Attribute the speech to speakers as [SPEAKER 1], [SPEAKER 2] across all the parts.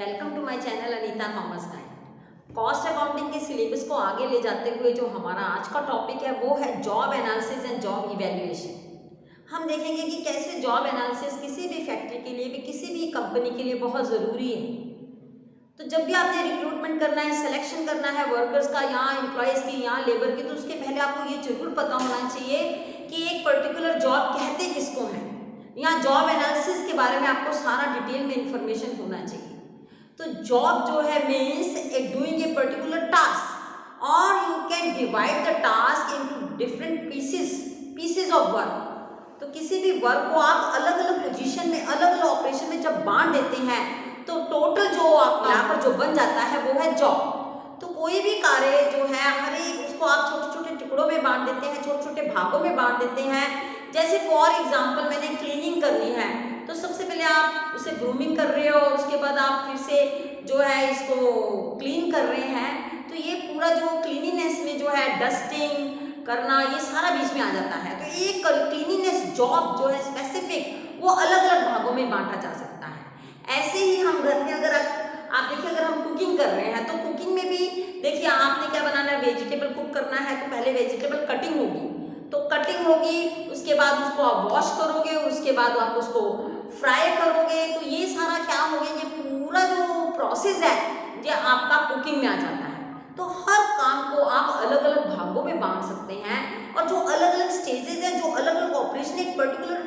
[SPEAKER 1] Welcome to my channel Anita Thomas time. Cost accounting के syllabus को आगे ले जाते हुए जो हमारा आज का टॉपिक है वो है job analysis and job evaluation. हम देखेंगे कि कैसे जॉब एनालिसिस किसी भी फैक्ट्री के लिए भी, किसी भी कंपनी के लिए बहुत ज़रूरी है। तो जब भी आपने रिक्रूटमेंट करना है, सिलेक्शन करना है वर्कर्स का, यहाँ एम्प्लॉयज़ की, यहाँ लेबर की, तो उसके पहले आपको ये जरूर पता होना चाहिए कि एक पर्टिकुलर जॉब कहते किसको है। यहाँ जॉब एनालिसिस के बारे में आपको सारा डिटेल में इंफॉर्मेशन होना चाहिए। तो जॉब जो है means doing a particular task, और you can divide the task into different pieces of work. तो किसी भी वर्क को आप अलग अलग पोजीशन में, अलग अलग ऑपरेशन में जब बांट देते हैं तो टोटल जो आप मिलाकर जो बन जाता है वो है जॉब। तो कोई भी कार्य जो है हर एक उसको आप छोटे छोटे टुकड़ों में बांट देते हैं, छोटे छोटे भागों में बांट देते हैं। जैसे फॉर एग्जाम्पल मैंने क्लीनिंग करनी है तो सबसे पहले आप उसे ग्रूमिंग कर रहे हो और उसके बाद आप फिर से जो है इसको क्लीन कर रहे हैं। तो ये पूरा जो क्लीनिनेस में जो है डस्टिंग करना, ये सारा बीच में आ जाता है। तो एक क्लीनिनेस जॉब जो है स्पेसिफिक, वो अलग अलग भागों में बांटा जा सकता है। ऐसे ही हम घर में अगर आप देखिए, अगर हम कुकिंग कर रहे हैं तो कुकिंग में भी देखिए आपने क्या बनाना है, वेजिटेबल कुक करना है तो पहले वेजिटेबल कटिंग होगी, तो कटिंग होगी, उसके बाद उसको आप वॉश करोगे, उसके बाद आप उसको फ्राई करोगे। तो ये सारा क्या हो गया, ये पूरा जो प्रोसेस है ये आपका कुकिंग में आ जाता है। तो हर काम को आप अलग अलग भागों में बांट सकते हैं, और जो अलग अलग स्टेजेस हैं, जो अलग अलग ऑपरेशन एक पर्टिकुलर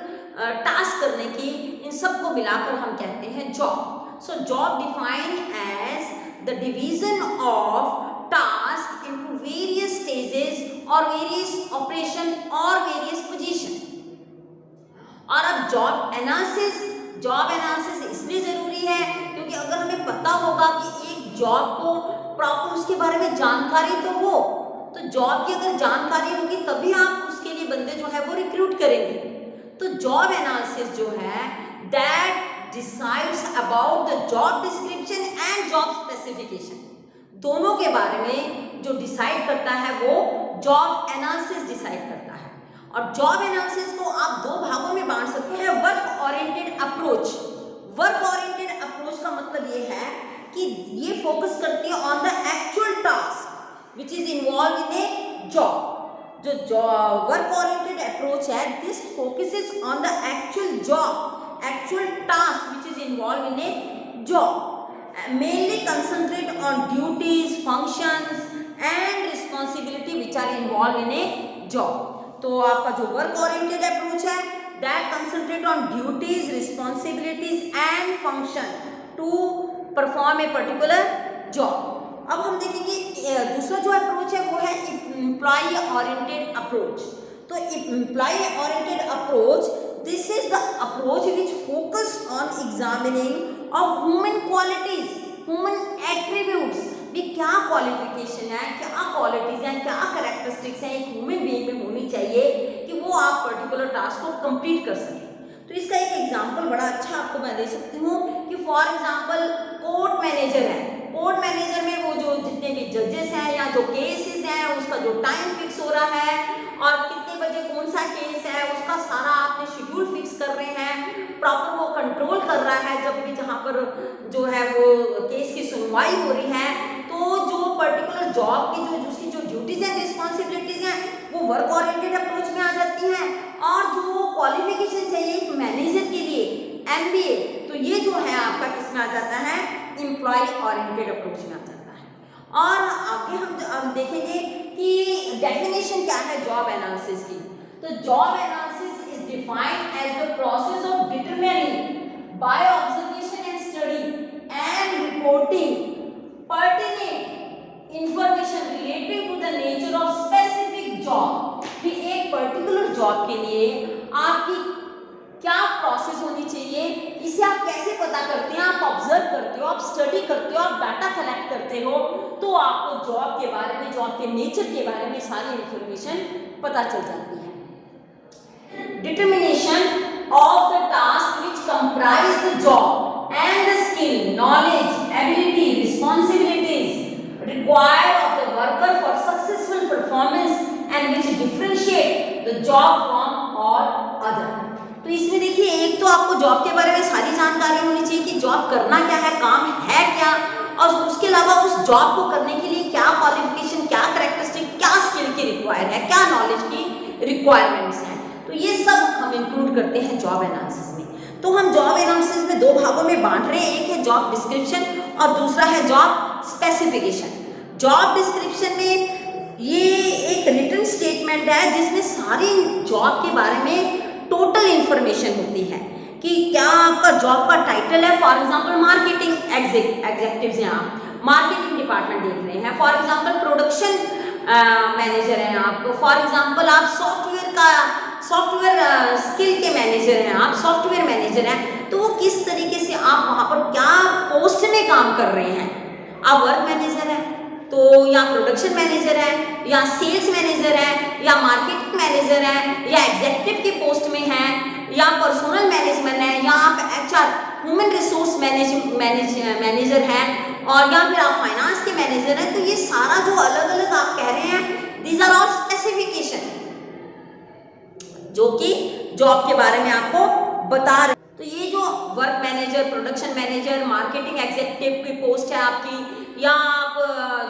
[SPEAKER 1] टास्क करने की, इन सबको मिलाकर हम कहते हैं job. So job defined as the division of task into various stages और वेरियस ऑपरेशन और वेरियस पोजीशन। और अब जॉब एनालिसिस इसलिए जरूरी है क्योंकि अगर हमें पता होगा कि एक जॉब को प्रॉपर उसके बारे में जानकारी हो, तो जॉब की अगर जानकारी होगी तभी आप उसके लिए बंदे जो है वो रिक्रूट करेंगे। तो जॉब एनालिसिस जो है that decides about the job description and job specification, दोनों के बारे में जो डिसाइड करता है वो जॉब एनालिसिस डिसाइड करता है। और जॉब एनालिसिस को आप दो भागों में बांट सकते हैं, work oriented approach. Work oriented approach का मतलब ये है कि ये फोकस करती है on the actual task which is involve in A job. जो वर्क ओरिएंटेड अप्रोच है, this focuses on the actual job, actual task which is involve in A job, mainly concentrate on duties, functions and responsibility which are involved in a job. तो आपका जो work oriented approach है that concentrate on duties, responsibilities and function to perform a particular job. अब हम देखेंगे दूसरा जो approach है वो है एम्प्लॉय ओरिएंटेड अप्रोच। तो employ oriented approach, this is the approach which focus on examining of human qualities, human attributes, भी क्या क्वालिफिकेशन है, क्या क्वालिटीज हैं, क्या कैरेक्टरिस्टिक्स हैं एक ह्यूमन बीइंग में होनी चाहिए कि वो आप पर्टिकुलर टास्क को कंप्लीट कर सकें। तो इसका एक एग्जांपल बड़ा अच्छा आपको मैं दे सकती हूँ कि फॉर एग्जांपल कोर्ट मैनेजर है। कोर्ट मैनेजर में वो जो जितने भी जजेस हैं या जो केसेस हैं उसका जो टाइम फिक्स हो रहा है और कितने बजे कौन सा केस है उसका सारा आपने शेड्यूल फिक्स कर रहे हैं, प्रॉपर वो कंट्रोल कर रहा है। जब भी जहाँ पर जो है वो केस की सुनवाई हो रही है तो जो पर्टिकुलर जॉब की जो उसकी जो ड्यूटीज एंड रिस्पॉन्सिबिलिटीज हैं वो वर्क ओरिएंटेड अप्रोच में आ जाती हैं। और जो क्वालिफिकेशन चाहिए एक मैनेजर के लिए MBA, तो ये जो है आपका किस में आ जाता है, एम्प्लॉय ओरिएंटेड अप्रोच में आ जाता है। और आगे हम देखेंगे कि डेफिनेशन क्या है जॉब एनालिसिस की। तो job analysis is defined as the process of determining by observation and study and reporting pertinent information relating to the nature of specific job. कि एक पर्टिकुलर जॉब के लिए आपकी क्या प्रोसेस होनी चाहिए, इसे आप कैसे पता करते हैं, आप ऑब्जर्व करते हो, आप स्टडी करते हो, आप डाटा कलेक्ट करते हो, तो आपको जॉब के बारे में, जॉब के नेचर के बारे में सारी इंफॉर्मेशन पता चल जाती है। Determination of the task which comprise the job and the skill, knowledge, ability, responsibilities required of the worker for successful performance and which differentiate the job from all other। तो इसमें देखिए, एक तो आपको जॉब के बारे में सारी जानकारी होनी चाहिए कि जॉब करना क्या है, काम है क्या, और उसके अलावा उस जॉब को करने के लिए क्या क्वालिफिकेशन, क्या कैरेक्टरिस्टिक, क्या स्किल की रिक्वायर है, क्या नॉलेज की रिक्वायरमेंट्स हैं। तो ये सब हम इंक्लूड करते हैं जॉब एनालिसिस में। तो हम जॉब एनालिसिस में दो भागों में बांट रहे हैं, एक है जॉब डिस्क्रिप्शन और दूसरा है जॉब स्पेसिफिकेशन। जॉब डिस्क्रिप्शन में ये एक रिटन स्टेटमेंट है जिसमें सारी जॉब के बारे में टोटल इंफॉर्मेशन होती है कि क्या आपका जॉब का टाइटल है। फॉर एग्जांपल मार्केटिंग एग्जेक्टिव्स हैं, आप मार्केटिंग डिपार्टमेंट देख रहे हैं। फॉर एग्जांपल प्रोडक्शन मैनेजर हैं आप। फॉर एग्जांपल आप सॉफ्टवेयर स्किल के मैनेजर हैं, आप सॉफ्टवेयर मैनेजर हैं। तो वो किस तरीके से आप वहाँ पर क्या पोस्ट में काम कर रहे हैं। आप वर्क मैनेजर हैं तो या प्रोडक्शन मैनेजर है, या सेल्स मैनेजर है, या मार्केटिंग मैनेजर है, या एग्जेक्टिव के पोस्ट में है, या पर्सनल मैनेजमेंट है, या आप HR ह्यूमन रिसोर्स मैनेजर हैं, और या फिर आप फाइनेंस के मैनेजर हैं। तो ये सारा जो अलग अलग आप कह रहे हैं, दीज आर ऑल स्पेसिफिकेशन जो कि जॉब के बारे में आपको बता रहे। तो ये जो work manager, production manager, marketing executive की पोस्ट है आपकी, या आप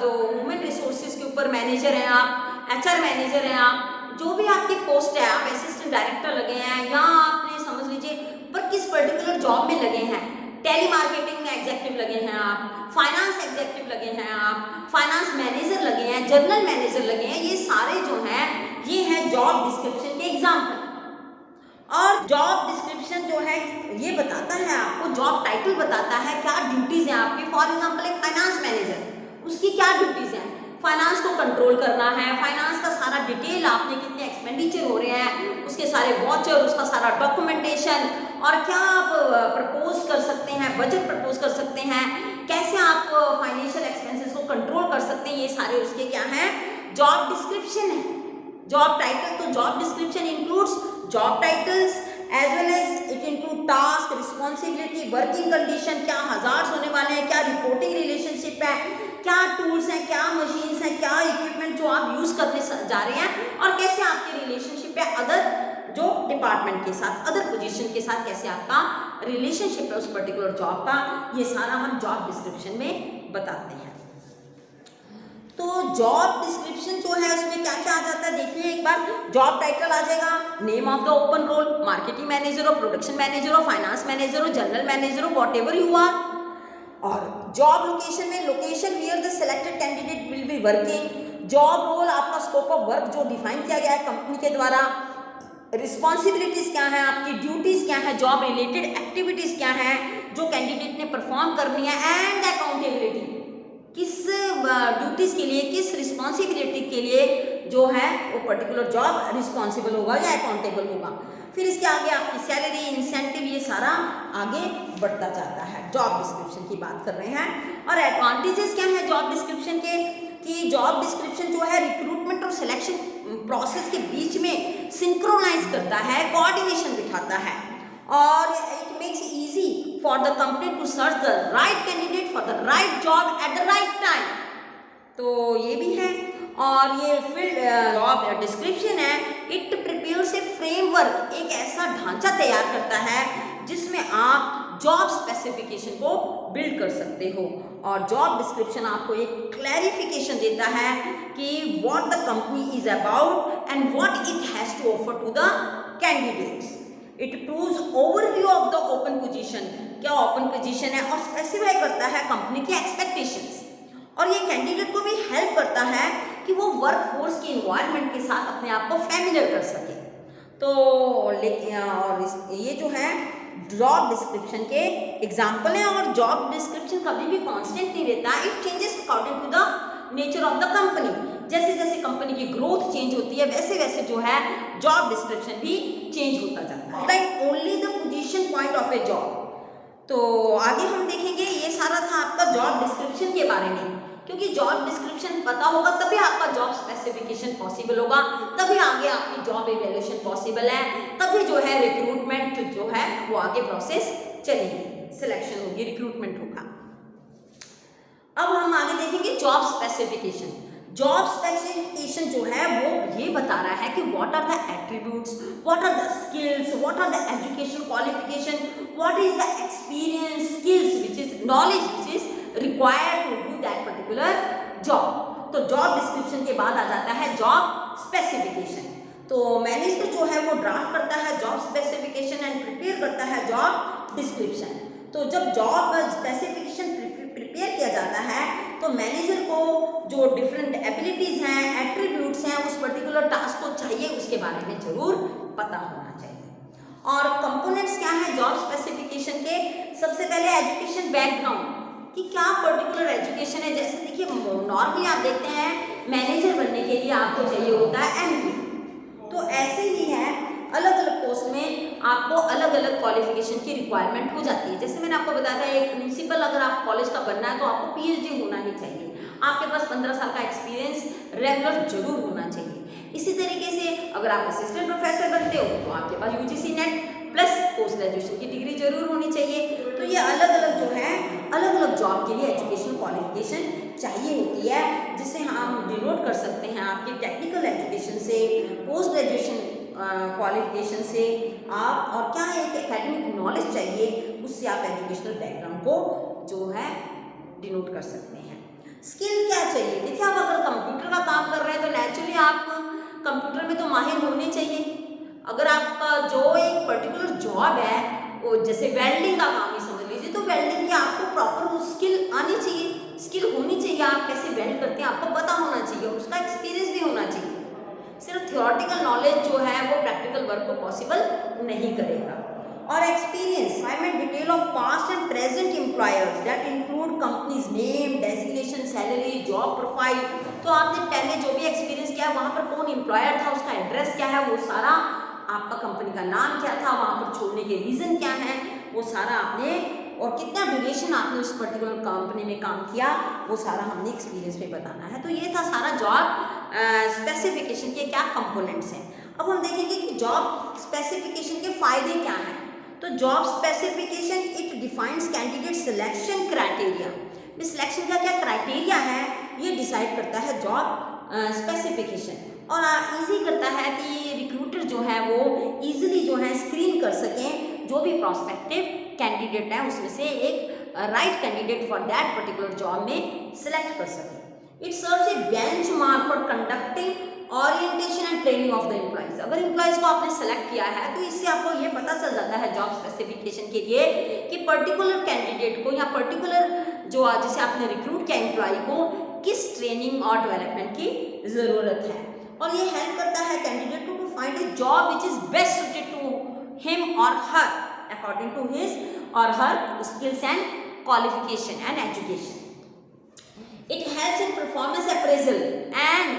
[SPEAKER 1] जो ह्यूमन रिसोर्सेज के ऊपर मैनेजर हैं, आप HR मैनेजर हैं, आप जो भी आपकी पोस्ट है, आप असिस्टेंट डायरेक्टर लगे हैं, या आपने समझ लीजिए पर किस पर्टिकुलर जॉब में लगे हैं, टेली मार्केटिंग में एग्जेक्टिव लगे हैं आप, फाइनेंस एग्जेक्टिव लगे हैं आप, फाइनेंस मैनेजर लगे हैं, जनरल मैनेजर लगे हैं। ये सारे जो हैं ये हैं जॉब डिस्क्रिप्शन के एग्जाम्पल। और जॉब डिस्क्रिप्शन जो है ये बताता है आपको, जॉब टाइटल बताता है क्या ड्यूटीज हैं आपकी। फॉर एग्जांपल एक फाइनेंस मैनेजर, उसकी क्या ड्यूटीज हैं, फाइनेंस को कंट्रोल करना है, फाइनेंस का सारा डिटेल, आपने कितने एक्सपेंडिचर हो रहे हैं, उसके सारे वॉचर, उसका सारा डॉक्यूमेंटेशन, और क्या आप प्रपोज कर सकते हैं, बजट प्रपोज कर सकते हैं, कैसे आप फाइनेंशियल एक्सपेंसेस को कंट्रोल कर सकते हैं। ये सारे उसके क्या हैं, जॉब डिस्क्रिप्शन है। जॉब टाइटल, तो job description includes job titles as well as it include task, responsibility, working condition, क्या हजार्ड्स होने वाले हैं, क्या रिपोर्टिंग रिलेशनशिप है, क्या टूल्स हैं, क्या मशीन्स हैं, क्या इक्विपमेंट जो आप यूज करने जा रहे हैं, और कैसे आपके रिलेशनशिप है अदर जो डिपार्टमेंट के साथ, अदर पोजीशन के साथ कैसे आपका रिलेशनशिप है उस पर्टिकुलर जॉब का। ये सारा हम जॉब डिस्क्रिप्शन में बताते हैं। तो जॉब डिस्क्रिप्शन जो है उसमें क्या क्या आ जाता है, देखिए एक बार। जॉब टाइटल आ जाएगा, name of the open role, marketing manager हो, प्रोडक्शन मैनेजर हो, फाइनेंस मैनेजर हो, जनरल मैनेजर हो, वॉट एवर यू आर। और जॉब लोकेशन में, location here the selected candidate will be working. Job role, आपका scope of work जो define किया गया है कंपनी के द्वारा। रिस्पॉन्सिबिलिटीज क्या है आपकी, ड्यूटीज क्या है, जॉब रिलेटेड एक्टिविटीज क्या है जो कैंडिडेट ने परफॉर्म करनी है, एंड अकाउंटेबिलिटी, किस ड्यूटीज के लिए, किस रिस्पॉन्सिबिलिटी के लिए जो है वो पर्टिकुलर जॉब रिस्पॉन्सिबल होगा या अकाउंटेबल होगा। फिर इसके आगे आपकी सैलरी, इंसेंटिव, ये सारा आगे बढ़ता जाता है। जॉब डिस्क्रिप्शन की बात कर रहे हैं। और एडवांटेजेस क्या है जॉब डिस्क्रिप्शन के, कि जॉब डिस्क्रिप्शन जो है रिक्रूटमेंट और सिलेक्शन प्रोसेस के बीच में सिंक्रोनाइज करता है, कोऑर्डिनेशन बिठाता है, और it makes easy for the company to search the right candidate for the right job at the right time. तो ये भी है। और ये फील्ड जॉब डिस्क्रिप्शन है, इट प्रिपेयर्स ए फ्रेमवर्क, एक ऐसा ढांचा तैयार करता है जिसमें आप जॉब स्पेसिफिकेशन को बिल्ड कर सकते हो। और जॉब डिस्क्रिप्शन आपको एक क्लैरिफिकेशन देता है कि what the company is about and what it has to offer to the candidates. It proves overview of the open position, क्या ओपन पोजीशन है, और स्पेसिफाई करता है कंपनी के एक्सपेक्टेशंस। और ये कैंडिडेट को भी हेल्प करता है कि वो वर्क फोर्स के इन्वायरमेंट के साथ अपने आप को फैमिलियर कर सके। तो और ये जो है जॉब डिस्क्रिप्शन के एग्जाम्पल हैं। और जॉब डिस्क्रिप्शन कभी भी कांस्टेंट नहीं रहता, it changes according to the nature of the company. जैसे जैसे कंपनी की ग्रोथ चेंज होती है वैसे वैसे जो है जॉब डिस्क्रिप्शन भी चेंज होता जाता है। Like only the position point of a job. तो आगे हम देखेंगे, ये सारा था आपका जॉब डिस्क्रिप्शन के बारे में, क्योंकि जॉब डिस्क्रिप्शन पता होगा तभी आपका जॉब स्पेसिफिकेशन पॉसिबल होगा, तभी आगे आपकी जॉब इवैल्यूएशन पॉसिबल है, तभी जो है रिक्रूटमेंट जो है वो आगे प्रोसेस चलेगी, सिलेक्शन होगी, रिक्रूटमेंट होगा। अब हम आगे देखेंगे जॉब स्पेसिफिकेशन। जॉब स्पेसिफिकेशन जो है वो ये बता रहा है कि what are the attributes, what are the skills, what are the education qualification, what is the experience, skills which is knowledge which is required to do that particular job. तो job description के बाद आ जाता है job specification. तो manager जो है वो draft करता है जॉब स्पेसिफिकेशन एंड प्रिपेयर करता है जॉब डिस्क्रिप्शन। तो जब जॉब स्पेसिफिकेशन प्रिपेयर किया जाता है तो मैनेजर को जो डिफरेंट एबिलिटीज हैं, एट्रीब्यूट्स हैं उस पर्टिकुलर टास्क को चाहिए उसके बारे में जरूर पता होना चाहिए। और कंपोनेंट्स क्या है जॉब स्पेसिफिकेशन के? सबसे पहले एजुकेशन बैकग्राउंड कि क्या पर्टिकुलर एजुकेशन है। जैसे देखिए नॉर्मली आप देखते हैं मैनेजर बनने के लिए आपको चाहिए होता है MBA, तो ऐसे ही है अलग अलग पोस्ट में आपको अलग अलग क्वालिफिकेशन की रिक्वायरमेंट हो जाती है। जैसे मैंने आपको बताया था एक प्रिंसिपल अगर आप कॉलेज का बनना है तो आपको PhD होना ही चाहिए, आपके पास 15 साल का एक्सपीरियंस रेगुलर जरूर होना चाहिए। इसी तरीके से अगर आप असिस्टेंट प्रोफेसर बनते हो तो आपके पास UGC net plus post graduation की डिग्री जरूर होनी चाहिए। तो ये अलग अलग जो है अलग अलग जॉब के लिए एजुकेशन क्वालिफिकेशन चाहिए होती है, जिसे हम डिनोट कर सकते हैं आपके टेक्निकल एजुकेशन से, पोस्ट ग्रेजुएशन क्वालिफिकेशन से आप, और क्या है कि एकेडमिक नॉलेज चाहिए उससे आप एजुकेशनल बैकग्राउंड को जो है डिनोट कर सकते हैं। स्किल क्या चाहिए? देखिए आप अगर कंप्यूटर का काम कर रहे हैं तो नेचुरली आप कंप्यूटर में तो माहिर होने चाहिए। अगर आपका जो एक पर्टिकुलर जॉब है वो जैसे वेल्डिंग का काम ही समझ लीजिए, तो वेल्डिंग की आपको प्रॉपर स्किल आनी चाहिए, स्किल होनी चाहिए। आप कैसे वेल्ड करते हैं आपको पता होना चाहिए, उसका एक्सपीरियंस भी होना चाहिए। सिर्फ थियोरेटिकल नॉलेज जो है वो प्रैक्टिकल वर्क को पॉसिबल नहीं करेगा। और experience requirement detail of past and present employers that include companies name, designation, salary, job profile. तो आपने पहले जो भी एक्सपीरियंस किया है वहाँ पर कौन एम्प्लॉयर था, उसका एड्रेस क्या है, वो सारा आपका कंपनी का नाम क्या था, वहाँ पर छोड़ने के रीज़न क्या है, वो सारा आपने, और कितना ड्यूरेशन आपने उस पर्टिकुलर कंपनी में काम किया, वो सारा हमने एक्सपीरियंस में बताना है। तो ये था सारा जॉब स्पेसिफिकेशन के क्या कंपोनेंट्स हैं। अब हम देखेंगे कि जॉब स्पेसिफिकेशन के फ़ायदे क्या हैं। तो job specification it defines candidate selection criteria. Selection का क्या क्राइटेरिया है ये डिसाइड करता है जॉब स्पेसिफिकेशन, और इजी करता है कि रिक्रूटर जो है वो इजीली जो है स्क्रीन कर सकें जो भी प्रॉस्पेक्टिव कैंडिडेट है उसमें से एक right candidate for that particular job में सिलेक्ट कर सकें। It serves A benchmark for conducting orientation and training of the employees. अगर एम्प्लॉइज को आपने सेलेक्ट किया है तो इससे आपको ये पता चल जाता है जॉब स्पेसिफिकेशन के लिए कि पर्टिकुलर कैंडिडेट को या पर्टिकुलर जो जिसे आपने रिक्रूट किया एम्प्लॉय को किस ट्रेनिंग और डेवलपमेंट की ज़रूरत है। और ये हेल्प करता है कैंडिडेट को to find a job which is best suited to him और हर अकॉर्डिंग टू हिज और her skills and qualification and education. It helps in performance appraisal and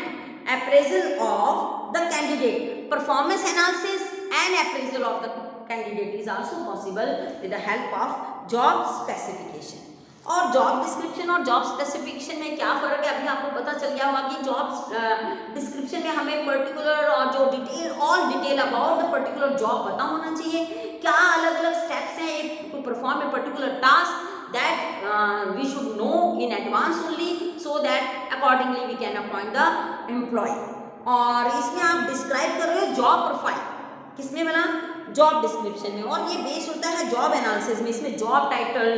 [SPEAKER 1] appraisal of the candidate. Performance analysis and appraisal of the candidate is also possible with the help of job specification. और job description और job specification में क्या फ़र्क है अभी आपको पता चल गया होगा कि जॉब डिस्क्रिप्शन में हमें पर्टिकुलर और जो detail all detail about the particular job पता होना चाहिए, क्या अलग अलग स्टेप्स हैं to perform a particular task that we should know in advance only so that accordingly we can appoint the employee। और इसमें आप डिस्क्राइब कर रहे हो जॉब प्रोफाइल, किसमें बना? जॉब डिस्क्रिप्शन में। और ये बेस होता है जॉब एनालिसिस में। इसमें job title,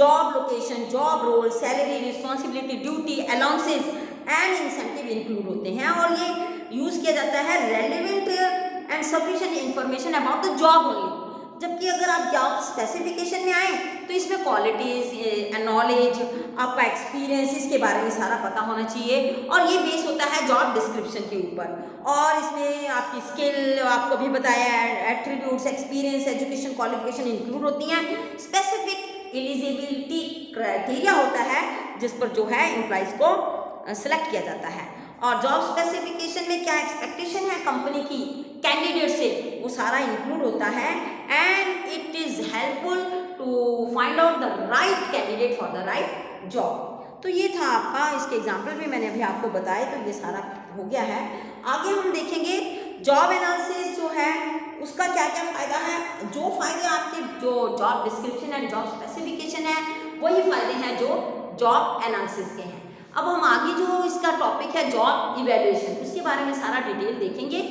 [SPEAKER 1] job location, job role, salary, responsibility, duty, allowances and incentive include होते हैं। और ये यूज़ किया जाता है relevant and sufficient information about the job only. जबकि अगर आप जॉब स्पेसिफिकेशन में आए तो इसमें क्वालिटीज़, नॉलेज, आपका एक्सपीरियंस, इसके बारे में सारा पता होना चाहिए। और ये बेस होता है जॉब डिस्क्रिप्शन के ऊपर। और इसमें आपकी स्किल, आपको भी बताया, attributes, experience, education qualification include होती हैं। स्पेसिफिक एलिजिबिलिटी क्राइटेरिया होता है जिस पर जो है एम्प्लॉइज़ को सिलेक्ट किया जाता है। और जॉब स्पेसिफिकेशन में क्या एक्सपेक्टेशन है कंपनी की कैंडिडेट से, वो सारा इंक्लूड होता है। And it is helpful to find out the right candidate for the right job. तो ये था आपका, इसके एग्जाम्पल भी मैंने अभी आपको बताए, तो ये सारा हो गया है। आगे हम देखेंगे जॉब एनालिसिस जो है उसका क्या क्या फ़ायदा है। जो फ़ायदे आपके जो job description and job specification है वही फ़ायदे हैं जो जॉब एनालिसिस के हैं। अब हम आगे जो इसका टॉपिक है जॉब इवैल्यूएशन, उसके बारे में सारा डिटेल देखेंगे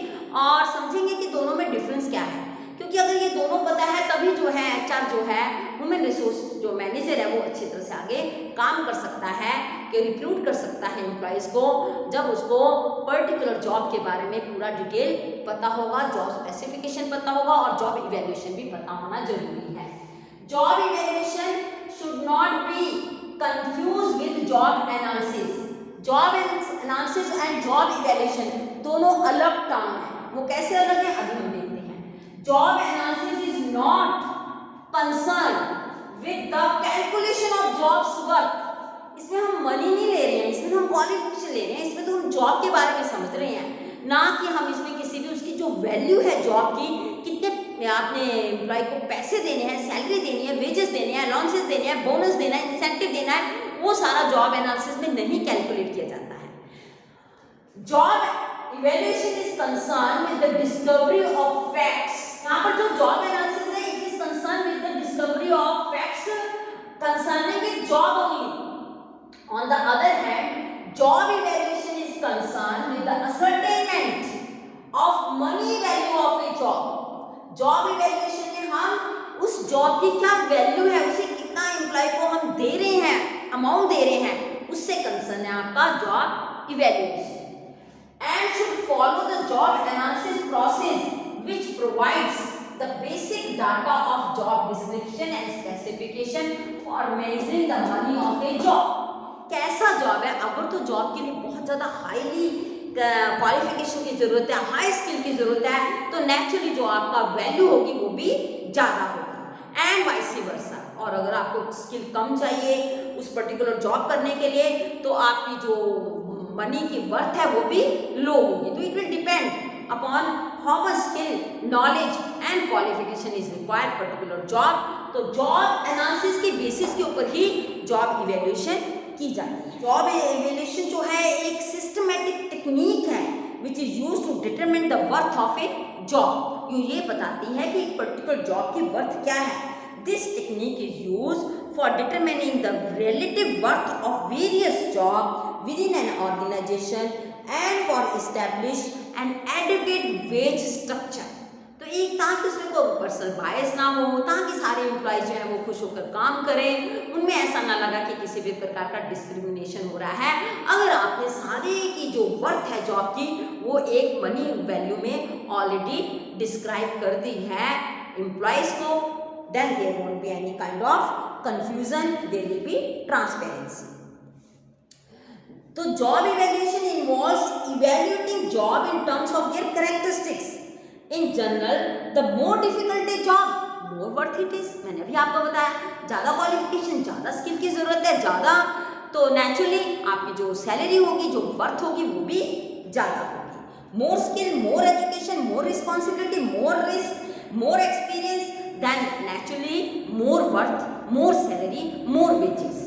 [SPEAKER 1] और समझेंगे कि दोनों में डिफरेंस क्या है, क्योंकि अगर ये दोनों पता है तभी जो है एचआर जो है ह्यूमन रिसोर्स जो मैनेजर है वो अच्छी तरह से आगे काम कर सकता है, कि रिक्रूट कर सकता है एम्प्लॉयज़ को, जब उसको पर्टिकुलर जॉब के बारे में पूरा डिटेल पता होगा, जॉब स्पेसिफिकेशन पता होगा और जॉब इवैल्यूएशन भी पता होना जरूरी है। Job evaluation should not be confuse with job analysis. Job analysis and job evaluation दोनों अलग टर्म है। वो कैसे अलग है अभी हम देखते हैं। Job analysis is not concern with the calculation of jobs work. इसमें हम मनी नहीं ले रहे हैं, इसमें तो हम क्वालिफिकेशन ले रहे हैं, इसमें तो हम जॉब के बारे में समझ रहे हैं, ना कि हम इसमें किसी भी उसकी जो वैल्यू है जॉब की, कितने आपने एम्प्लॉय को पैसे देने हैं, सैलरी देनी है, वेजेस देने हैं, अलाउंसेस देने हैं, बोनस देना है, इंसेंटिव देना है, वो सारा जॉब एनालिसिस में नहीं कैलकुलेट किया जाता है। Job evaluation is concern with the discovery of facts. यहाँ पर जो जॉब एनालिसिस है it is concern with the discovery of facts concerning with job only. On the other hand, job evaluation is concerned with the ascertainment of money value of a job. Job evaluation में हम उस job की क्या value है, उसे कितना employ को हम दे रहे हैं, अमाउंट दे रहे हैं, उससे कंसर्न है आपका job evaluation. And should follow the job analysis process which provides the basic data of job description and specification for measuring the money of a job. कैसा जॉब है, अगर तो जॉब के लिए बहुत ज़्यादा हाईली क्वालिफिकेशन की ज़रूरत है, हाई स्किल की ज़रूरत है, तो नेचुरली जो आपका वैल्यू होगी वो भी ज़्यादा होगी, एंड वाइस वर्सा। और अगर आपको स्किल कम चाहिए उस पर्टिकुलर जॉब करने के लिए, तो आपकी जो मनी की वर्थ है वो भी लो होगी। तो it will depend upon how much skill, knowledge and qualification is required particular job. तो जॉब एनालिसिस के बेसिस के ऊपर ही जॉब इवैल्यूएशन की जाती है। जॉब इवैल्यूएशन जो है एक सिस्टमैटिक टेक्निक है which is used to determine the worth of a job. ये बताती है कि एक पर्टिकुलर जॉब की वर्थ क्या है। This technique is used for determining the relative worth of various job within an organisation and for establish an adequate wage structure. तो एक ताकि उसमें कोई पर्सनल बायस ना हो, ताकि सारे एम्प्लॉयज जो है वो खुश होकर काम करें, उनमें ऐसा ना लगा कि किसी भी प्रकार का डिस्क्रिमिनेशन हो रहा है। अगर आपने सारे की जो वर्थ है जॉब की वो एक मनी वैल्यू में ऑलरेडी डिस्क्राइब कर दी है एम्प्लॉयज को, then there won't be any kind of confusion, there will be transparency. तो job evaluation involves evaluating job in terms of their characteristics. In general, the more difficult a job, more worth it is। मैंने अभी आपको बताया, ज़्यादा qualification, ज़्यादा skill की ज़रूरत है, ज़्यादा, तो नेचुरली आपकी जो सैलरी होगी, जो वर्थ होगी वो भी ज़्यादा होगी। More skill, more education, more responsibility, more risk, more experience, then naturally more worth, more salary, more wages.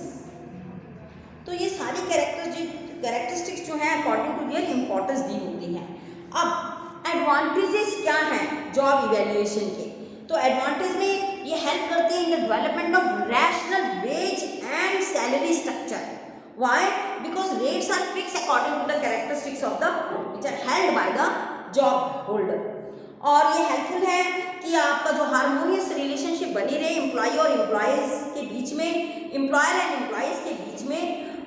[SPEAKER 1] तो ये सारी कैरेक्टरिस्टिक्स जो हैं अकॉर्डिंग टू देयर इम्पोर्टेंस दी होती हैं। अब एडवांटेजेस क्या हैं जॉब इवैल्यूएशन के? तो एडवांटेज में ये हेल्प करती है in the development of rational wage and salary structure. Why? Because rates are fix according to the characteristics of the which are held by the job holder. और ये helpful है कि आपका जो हार्मोनियस रिलेशनशिप बनी रहे एम्प्लॉय और employees के बीच में, एम्प्लॉयर एंड एम्प्लॉयज के बीच में,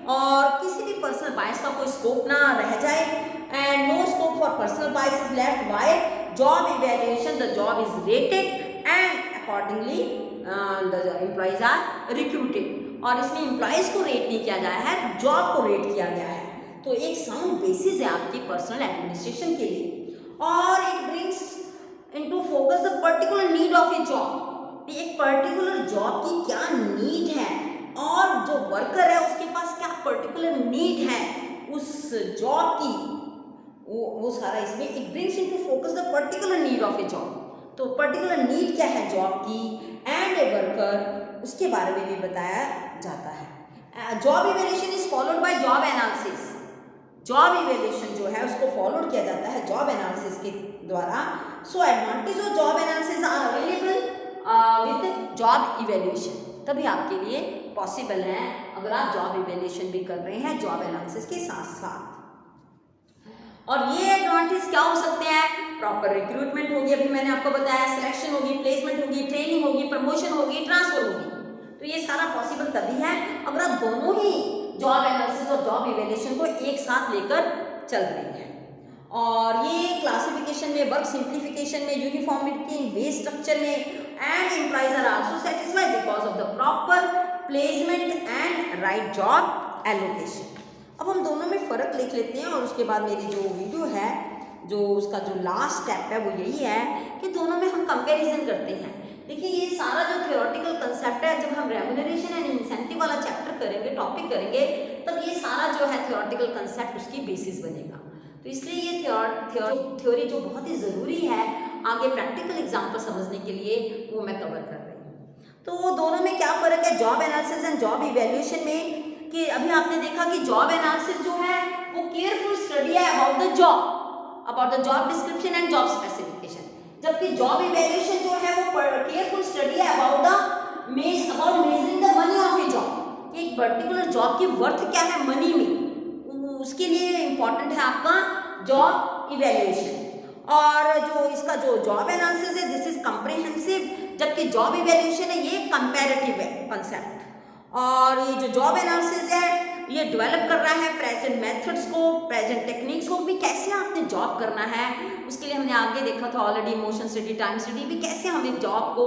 [SPEAKER 1] और किसी भी पर्सनल बायस का कोई स्कोप ना रह जाए, and no scope for personal bias is left while job evaluation the job is rated and accordingly the employees are recruited। और इसमें एम्प्लॉयज को रेट नहीं किया गया है, जॉब को रेट किया गया है। तो एक साउंड बेसिस है आपकी पर्सनल एडमिनिस्ट्रेशन के लिए, और it brings into focus the particular need of a job. एक पर्टिकुलर जॉब की क्या नीड है और जो वर्कर है उसके पास क्या पर्टिकुलर नीड है उस जॉब की, वो सारा इसमें it brings into focus the particular need of a job. तो पर्टिकुलर नीड क्या है जॉब की एंड ए वर्कर, उसके बारे में भी बताया जाता है। Job evaluation is followed by job analysis. Job evaluation जो है उसको फॉलोड किया जाता है जॉब एनालिसिस के द्वारा। So advantage of job analysis are available with job evaluation. तभी आपके लिए पॉसिबल हैं अगर आप जॉब इवैल्यूएशन भी कर रहे हैं जॉब एनालिसिस के साथ साथ। और ये एडवांटेज क्या हो सकते हैं? प्रॉपर रिक्रूटमेंट होगी, अभी मैंने आपको बताया, सिलेक्शन होगी, प्लेसमेंट होगी, ट्रेनिंग होगी, प्रमोशन होगी, ट्रांसफर होगी। तो ये सारा पॉसिबल तभी है अगर आप दोनों ही जॉब एनालिसिस और जॉब इवैल्यूएशन को एक साथ लेकर चल रहे हैं। और ये क्लासिफिकेशन में, वर्क सिंप्लीफिकेशन में, यूनिफॉर्मिटी इन वेज स्ट्रक्चर में and employees are also satisfied because of the proper placement and right job allocation. अब हम दोनों में फ़र्क लिख लेते हैं और उसके बाद मेरी जो वीडियो है, जो उसका जो लास्ट स्टेप है वो यही है कि दोनों में हम कंपैरिजन करते हैं। देखिए ये सारा जो थ्योरेटिकल कंसेप्ट है, जब हम रेम्यूनरेशन एंड इंसेंटिव वाला चैप्टर करेंगे, टॉपिक करेंगे, तब ये सारा जो है थ्योरेटिकल कंसेप्ट उसकी बेसिस बनेगा। तो इसलिए ये थ्योरी जो बहुत ही ज़रूरी है आगे प्रैक्टिकल एग्जाम्पल समझने के लिए, वो मैं कवर कर रही हूँ। तो दोनों में क्या फ़र्क है job analysis and job evaluation में? कि अभी आपने देखा कि जॉब एनालिसिस जो है वो केयरफुल स्टडी है about the job description and job specification, जबकि जॉब इवैल्यूएशन जो है वो केयरफुल स्टडी है about measuring the money of a job. एक पर्टिकुलर जॉब की वर्थ क्या है मनी में, उसके लिए इम्पॉर्टेंट है आपका जॉब इवैल्यूएशन। और जो इसका जो जॉब एनालिसिस है दिस इज कॉम्प्रिहेंसिव, जबकि जॉब इवैल्यूएशन है ये कंपैरेटिव है कंसेप्ट। और ये जो जॉब एनालिसिस है ये डेवलप कर रहा है प्रेजेंट मेथड्स को, प्रेजेंट टेक्निक्स को भी, कैसे आपने जॉब करना है उसके लिए हमने आगे देखा था already, emotion study, time study भी, कैसे हम एक जॉब को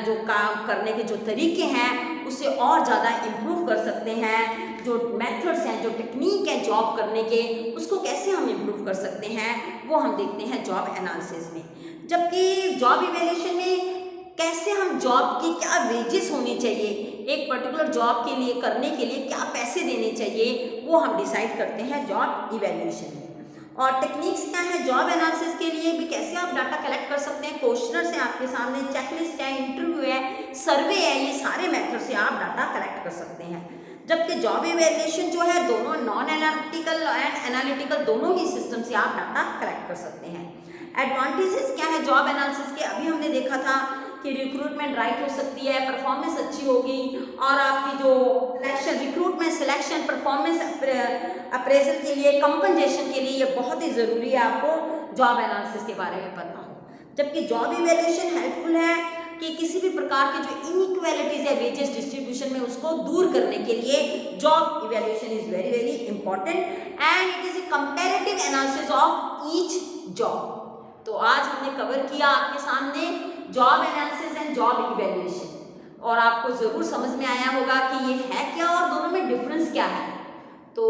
[SPEAKER 1] जो काम करने के जो तरीके हैं उससे और ज़्यादा इम्प्रूव कर सकते हैं, जो मेथड्स हैं, जो टेक्निक है जॉब करने के, उसको कैसे हम इम्प्रूव कर सकते हैं, वो हम देखते हैं जॉब एनालिसिस में। जबकि जॉब इवैल्यूएशन में कैसे हम जॉब की क्या वेजेस होनी चाहिए, एक पर्टिकुलर जॉब के लिए करने के लिए क्या पैसे देने चाहिए, वो हम डिसाइड करते हैं जॉब इवैल्यूएशन में। और टेक्निक्स क्या है जॉब एनालिसिस के लिए भी, कैसे आप डाटा कलेक्ट कर सकते हैं, क्वेश्चनर्स हैं आपके सामने, चेकलिस्ट है, इंटरव्यू है, सर्वे है, ये सारे मेथड से आप डाटा कलेक्ट कर सकते हैं। जबकि जॉब इवैल्यूएशन जो है दोनों नॉन एनालिटिकल एंड एनालिटिकल दोनों ही सिस्टम से आप डाटा कलेक्ट कर सकते हैं। एडवांटेजेस क्या है जॉब एनालिसिस के? अभी हमने देखा था कि रिक्रूटमेंट राइट हो सकती है, परफॉर्मेंस अच्छी होगी, और आपकी जो selection, recruitment, selection, performance appraisal के लिए, कंपनसेशन के लिए ये बहुत ही ज़रूरी है आपको जॉब एनालिसिस के बारे में पता हो। जबकि जॉब इवैल्यूएशन हेल्पफुल है कि किसी भी प्रकार की जो इनइक्वालिटीज है वेजेस डिस्ट्रीब्यूशन में उसको दूर करने के लिए job evaluation is very very important and it is a comparative analysis of each job. तो आज हमने कवर किया आपके सामने job analysis and job evaluation, और आपको ज़रूर समझ में आया होगा कि ये है क्या और दोनों में डिफरेंस क्या है। तो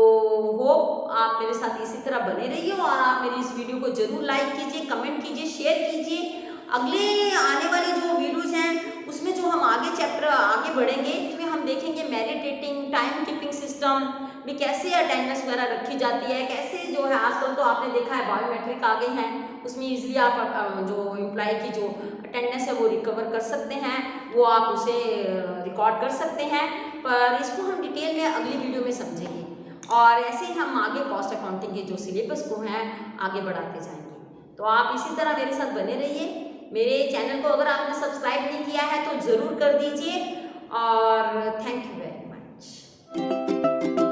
[SPEAKER 1] होप आप मेरे साथ इसी तरह बने रहिए और आप मेरी इस वीडियो को जरूर लाइक कीजिए, कमेंट कीजिए, शेयर कीजिए। अगले आने वाली जो वीडियोज़ हैं उसमें जो हम आगे चैप्टर आगे बढ़ेंगे उसमें हम देखेंगे merit rating, time keeping system भी, कैसे अटेंडेंस वगैरह रखी जाती है, कैसे जो है आजकल तो आपने देखा है बायोमेट्रिक आ गए हैं, उसमें इजीली आप जो एम्प्लॉय की जो अटेंडेंस है वो रिकवर कर सकते हैं, वो आप उसे रिकॉर्ड कर सकते हैं। पर इसको हम डिटेल में अगली वीडियो में समझेंगे और ऐसे ही हम आगे कॉस्ट अकाउंटिंग के जो सिलेबस को हैं आगे बढ़ाते जाएंगे। तो आप इसी तरह मेरे साथ बने रहिए। मेरे चैनल को अगर आपने सब्सक्राइब नहीं किया है तो ज़रूर कर दीजिए और थैंक यू वेरी मच।